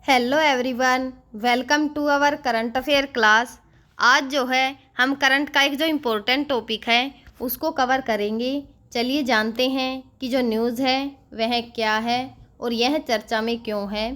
Hello everyone, welcome to our current affair class. आज जो है हम करंट का एक जो इम्पोर्टेंट टॉपिक है उसको कवर करेंगे। चलिए जानते हैं कि जो न्यूज़ है वह क्या है और यह चर्चा में क्यों है।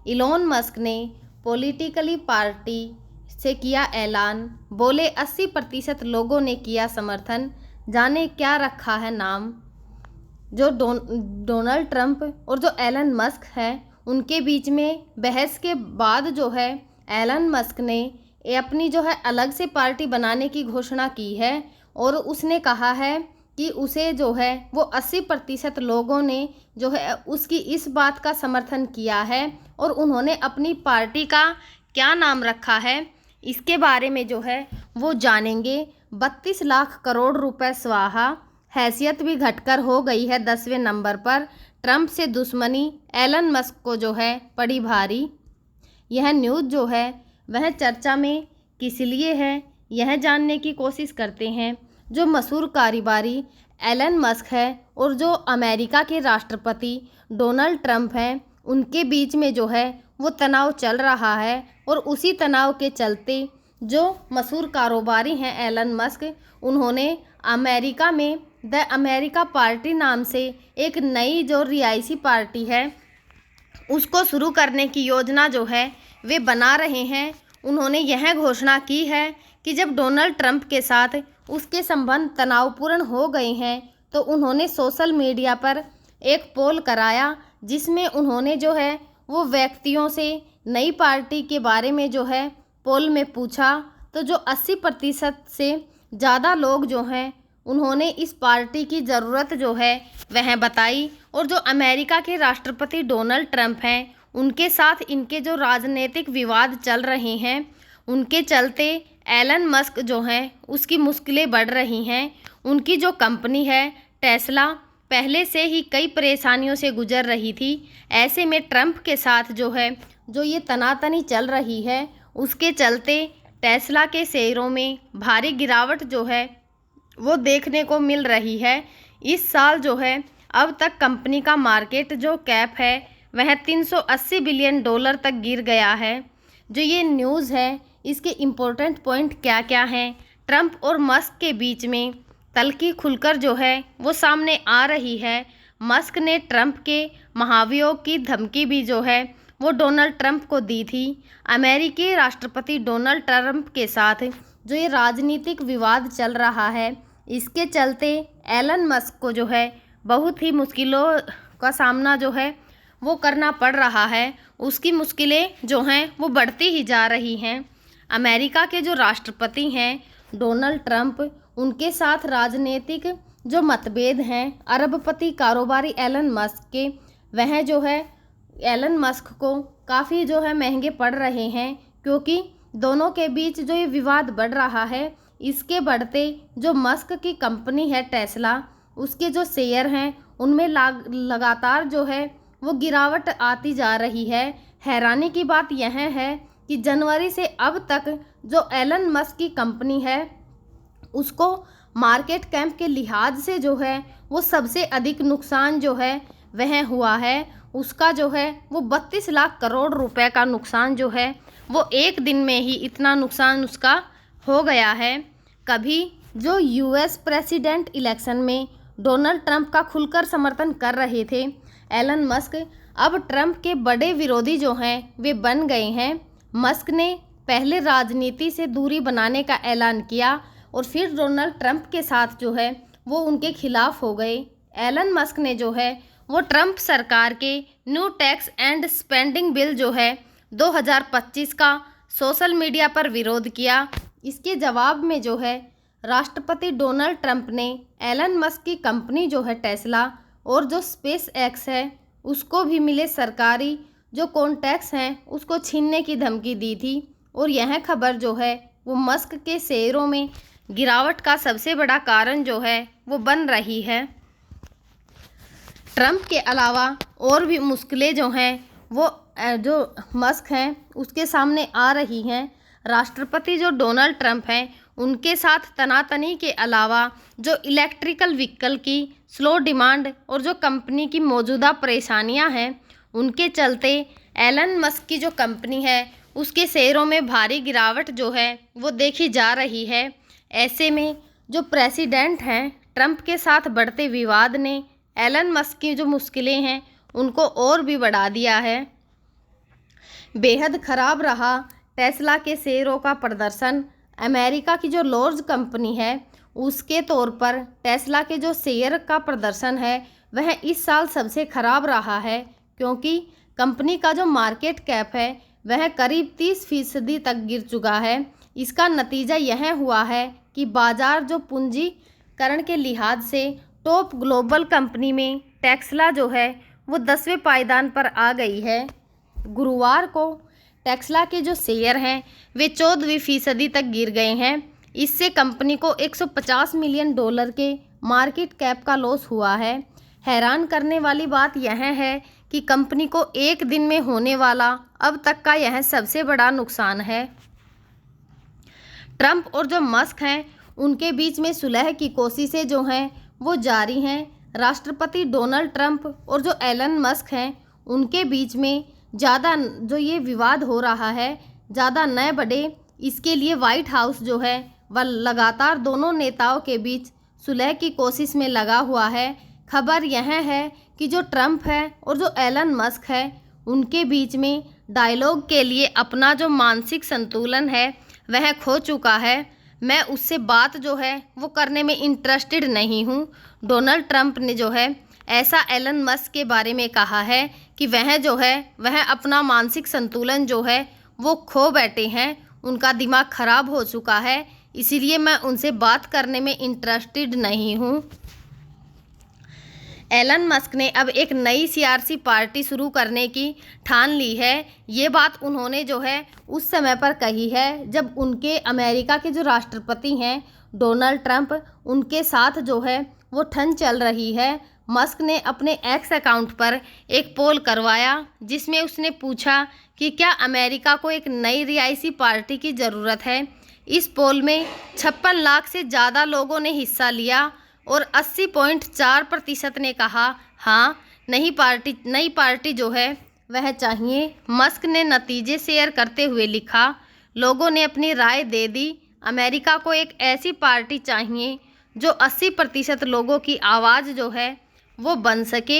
इलोन मस्क ने पॉलिटिकली पार्टी से किया ऐलान, बोले 80% लोगों ने किया समर्थन। जाने क्या रखा है नाम। जो डोनाल्ड ट्रंप और जो एलन मस्क है उनके बीच में बहस के बाद जो है एलन मस्क ने अपनी जो है अलग से पार्टी बनाने की घोषणा की है और उसने कहा है कि उसे जो है वो 80% लोगों ने जो है उसकी इस बात का समर्थन किया है और उन्होंने अपनी पार्टी का क्या नाम रखा है इसके बारे में जो है वो जानेंगे। 32 लाख करोड़ रुपए स्वाहा, हैसियत भी घटकर हो गई है 10वें नंबर पर। ट्रंप से दुश्मनी एलन मस्क को जो है पड़ी भारी। यह न्यूज़ जो है वह चर्चा में किस लिए है यह जानने की कोशिश करते हैं। जो मशहूर कारोबारी एलन मस्क है और जो अमेरिका के राष्ट्रपति डोनाल्ड ट्रंप हैं उनके बीच में जो है वो तनाव चल रहा है और उसी तनाव के चलते जो मशहूर कारोबारी हैं एलन मस्क, उन्होंने अमेरिका में द अमेरिका पार्टी नाम से एक नई जो रिहायशी पार्टी है उसको शुरू करने की योजना जो है वे बना रहे हैं। उन्होंने यह घोषणा की है कि जब डोनाल्ड ट्रंप के साथ उसके संबंध तनावपूर्ण हो गए हैं तो उन्होंने सोशल मीडिया पर एक पोल कराया जिसमें उन्होंने जो है वो व्यक्तियों से नई पार्टी के बारे में जो है पोल में पूछा। तो जो 80% से ज़्यादा लोग जो हैं उन्होंने इस पार्टी की ज़रूरत जो है वह बताई। और जो अमेरिका के राष्ट्रपति डोनाल्ड ट्रंप हैं उनके साथ इनके जो राजनीतिक विवाद चल रहे हैं उनके चलते एलन मस्क जो हैं उसकी मुश्किलें बढ़ रही हैं। उनकी जो कंपनी है टेस्ला पहले से ही कई परेशानियों से गुजर रही थी। ऐसे में ट्रंप के साथ जो है जो ये तनातनी चल रही है उसके चलते टेस्ला के शेयरों में भारी गिरावट जो है वो देखने को मिल रही है। इस साल जो है अब तक कंपनी का मार्केट जो कैप है वह 380 बिलियन डॉलर तक गिर गया है। जो ये न्यूज़ है इसके इम्पोर्टेंट पॉइंट क्या क्या हैं। ट्रंप और मस्क के बीच में तल्खी खुलकर जो है वो सामने आ रही है। मस्क ने ट्रंप के महाभियोग की धमकी भी जो है वो डोनाल्ड ट्रंप को दी थी। अमेरिकी राष्ट्रपति डोनाल्ड ट्रंप के साथ जो ये राजनीतिक विवाद चल रहा है इसके चलते एलन मस्क को जो है बहुत ही मुश्किलों का सामना जो है वो करना पड़ रहा है। उसकी मुश्किलें जो हैं वो बढ़ती ही जा रही हैं। अमेरिका के जो राष्ट्रपति हैं डोनाल्ड ट्रंप, उनके साथ राजनीतिक जो मतभेद हैं अरबपति कारोबारी एलन मस्क के, वह जो है एलन मस्क को काफ़ी जो है महंगे पड़ रहे हैं क्योंकि दोनों के बीच जो ये विवाद बढ़ रहा है इसके बढ़ते जो मस्क की कंपनी है टेस्ला उसके जो शेयर हैं उनमें लगातार जो है वो गिरावट आती जा रही है। हैरानी की बात यह है कि जनवरी से अब तक जो एलन मस्क की कंपनी है उसको मार्केट कैप के लिहाज से जो है वो सबसे अधिक नुकसान जो है वह हुआ है। उसका जो है वो 32 लाख करोड़ रुपए का नुकसान जो है वो एक दिन में ही इतना नुकसान उसका हो गया है। कभी जो यूएस प्रेसिडेंट इलेक्शन में डोनाल्ड ट्रंप का खुलकर समर्थन कर रहे थे एलन मस्क, अब ट्रंप के बड़े विरोधी जो हैं वे बन गए हैं। मस्क ने पहले राजनीति से दूरी बनाने का ऐलान किया और फिर डोनाल्ड ट्रंप के साथ जो है वो उनके खिलाफ हो गए। एलन मस्क ने जो है वो ट्रंप सरकार के new tax and spending bill जो है 2025 का सोशल मीडिया पर विरोध किया। इसके जवाब में जो है राष्ट्रपति डोनाल्ड ट्रंप ने एलन मस्क की कंपनी जो है टेस्ला और जो स्पेस एक्स है उसको भी मिले सरकारी जो कॉन्ट्रैक्ट्स हैं उसको छीनने की धमकी दी थी। और यह खबर जो है वो मस्क के शेयरों में गिरावट का सबसे बड़ा कारण जो है वो बन रही है। ट्रंप के अलावा और भी मुश्किलें जो हैं वो जो मस्क हैं उसके सामने आ रही हैं। राष्ट्रपति जो डोनाल्ड ट्रंप हैं उनके साथ तनातनी के अलावा जो इलेक्ट्रिकल व्हीकल की स्लो डिमांड और जो कंपनी की मौजूदा परेशानियां हैं उनके चलते एलन मस्क की जो कंपनी है उसके शेयरों में भारी गिरावट जो है वो देखी जा रही है। ऐसे में जो प्रेसिडेंट हैं ट्रंप के साथ बढ़ते विवाद ने एलन मस्क की जो मुश्किलें हैं उनको और भी बढ़ा दिया है। बेहद ख़राब रहा टेस्ला के शेयरों का प्रदर्शन। अमेरिका की जो लोर्स कंपनी है उसके तौर पर टेस्ला के जो शेयर का प्रदर्शन है वह इस साल सबसे ख़राब रहा है, क्योंकि कंपनी का जो मार्केट कैप है वह करीब 30% तक गिर चुका है। इसका नतीजा यह हुआ है कि बाजार जो पूंजीकरण के लिहाज से टॉप ग्लोबल कंपनी में टेस्ला जो है वो 10वें पायदान पर आ गई है। गुरुवार को टेस्ला के जो शेयर हैं वे 14% तक गिर गए हैं। इससे कंपनी को $150 मिलियन के मार्केट कैप का लॉस हुआ है। हैरान करने वाली बात यह है कि कंपनी को एक दिन में होने वाला अब तक का यह सबसे बड़ा नुकसान है। ट्रंप और जो मस्क हैं उनके बीच में सुलह की कोशिशें जो हैं वो जारी हैं। राष्ट्रपति डोनाल्ड ट्रंप और जो एलन मस्क हैं उनके बीच में ज़्यादा जो ये विवाद हो रहा है ज़्यादा न बढ़े, इसके लिए व्हाइट हाउस जो है वह लगातार दोनों नेताओं के बीच सुलह की कोशिश में लगा हुआ है। खबर यह है कि जो ट्रंप है और जो एलन मस्क है उनके बीच में डायलॉग के लिए अपना जो मानसिक संतुलन है वह खो चुका है। मैं उससे बात जो है वो करने में इंटरेस्टेड नहीं हूँ। डोनाल्ड ट्रंप ने जो है ऐसा एलन मस्क के बारे में कहा है कि वह जो है वह अपना मानसिक संतुलन जो है वो खो बैठे हैं, उनका दिमाग खराब हो चुका है, इसीलिए मैं उनसे बात करने में इंटरेस्टेड नहीं हूँ। एलन मस्क ने अब एक नई सियासी पार्टी शुरू करने की ठान ली है। ये बात उन्होंने जो है उस समय पर कही है जब उनके अमेरिका के जो राष्ट्रपति हैं डोनाल्ड ट्रंप उनके साथ जो है वो ठन चल रही है। मस्क ने अपने एक्स अकाउंट पर एक पोल करवाया जिसमें उसने पूछा कि क्या अमेरिका को एक नई रियासी पार्टी की ज़रूरत है। इस पोल में 56 लाख से ज़्यादा लोगों ने हिस्सा लिया और 80.4% ने कहा हाँ, नई पार्टी जो है वह चाहिए। मस्क ने नतीजे शेयर करते हुए लिखा, लोगों ने अपनी राय दे दी। अमेरिका को एक ऐसी पार्टी चाहिए जो 80% लोगों की आवाज़ जो है वो बन सके।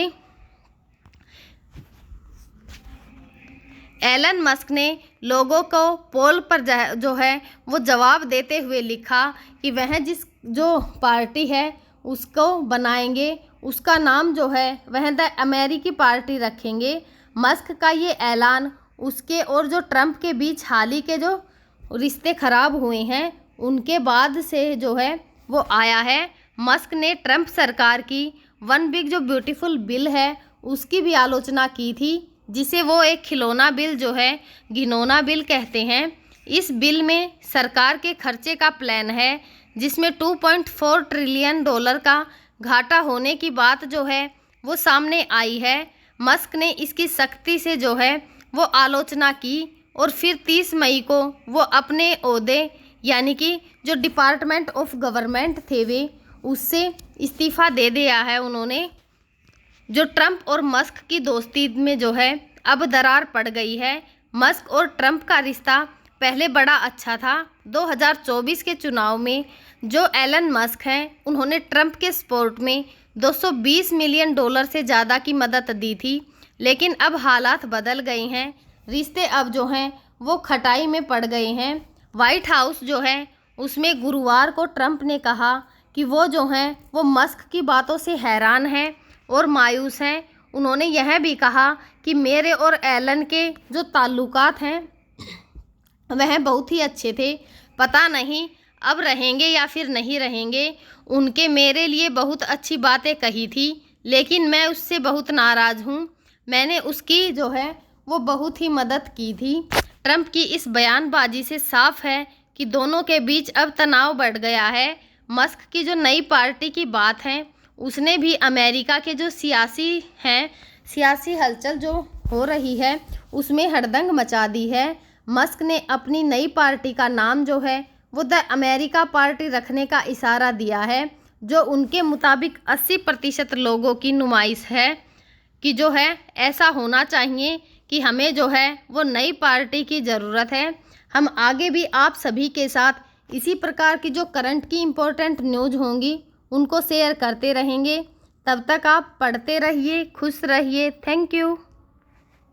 एलन मस्क ने लोगों को पोल पर जो है वो जवाब देते हुए लिखा कि वह जिस जो पार्टी है उसको बनाएंगे, उसका नाम जो है वह द अमेरिकी पार्टी रखेंगे। मस्क का ये ऐलान उसके और जो ट्रंप के बीच हाल ही के जो रिश्ते खराब हुए हैं उनके बाद से जो है वो आया है। मस्क ने ट्रंप सरकार की वन बिग जो ब्यूटीफुल बिल है उसकी भी आलोचना की थी, जिसे वो एक खिलौना बिल जो है घिनौना बिल कहते हैं। इस बिल में सरकार के खर्चे का प्लान है जिसमें $2.4 ट्रिलियन का घाटा होने की बात जो है वो सामने आई है। मस्क ने इसकी सख्ती से जो है वो आलोचना की और फिर 30 मई को वो अपने ओहदे यानी कि जो डिपार्टमेंट ऑफ गवर्नमेंट थे वे उससे इस्तीफ़ा दे दिया है उन्होंने। जो ट्रंप और मस्क की दोस्ती में जो है अब दरार पड़ गई है। मस्क और ट्रंप का रिश्ता पहले बड़ा अच्छा था। 2024 के चुनाव में जो एलन मस्क हैं उन्होंने ट्रंप के सपोर्ट में $220 मिलियन से ज़्यादा की मदद दी थी, लेकिन अब हालात बदल गए हैं। रिश्ते अब जो हैं वो खटाई में पड़ गए हैं। व्हाइट हाउस जो है उसमें गुरुवार को ट्रंप ने कहा कि वो जो हैं वो मस्क की बातों से हैरान हैं और मायूस हैं। उन्होंने यह भी कहा कि मेरे और एलन के जो ताल्लुकात हैं वह बहुत ही अच्छे थे, पता नहीं अब रहेंगे या फिर नहीं रहेंगे। उनके मेरे लिए बहुत अच्छी बातें कही थी, लेकिन मैं उससे बहुत नाराज़ हूँ। मैंने उसकी जो है वो बहुत ही मदद की थी। ट्रंप की इस बयानबाजी से साफ है कि दोनों के बीच अब तनाव बढ़ गया है। मस्क की जो नई पार्टी की बात है उसने भी अमेरिका के जो सियासी हलचल जो हो रही है उसमें हड़दंग मचा दी है। मस्क ने अपनी नई पार्टी का नाम जो है वो द अमेरिका पार्टी रखने का इशारा दिया है, जो उनके मुताबिक 80% लोगों की नुमाइश है कि जो है ऐसा होना चाहिए कि हमें जो है वो नई पार्टी की ज़रूरत है। हम आगे भी आप सभी के साथ इसी प्रकार की जो करंट की इम्पोर्टेंट न्यूज़ होंगी उनको शेयर करते रहेंगे। तब तक आप पढ़ते रहिए, खुश रहिए। Thank you.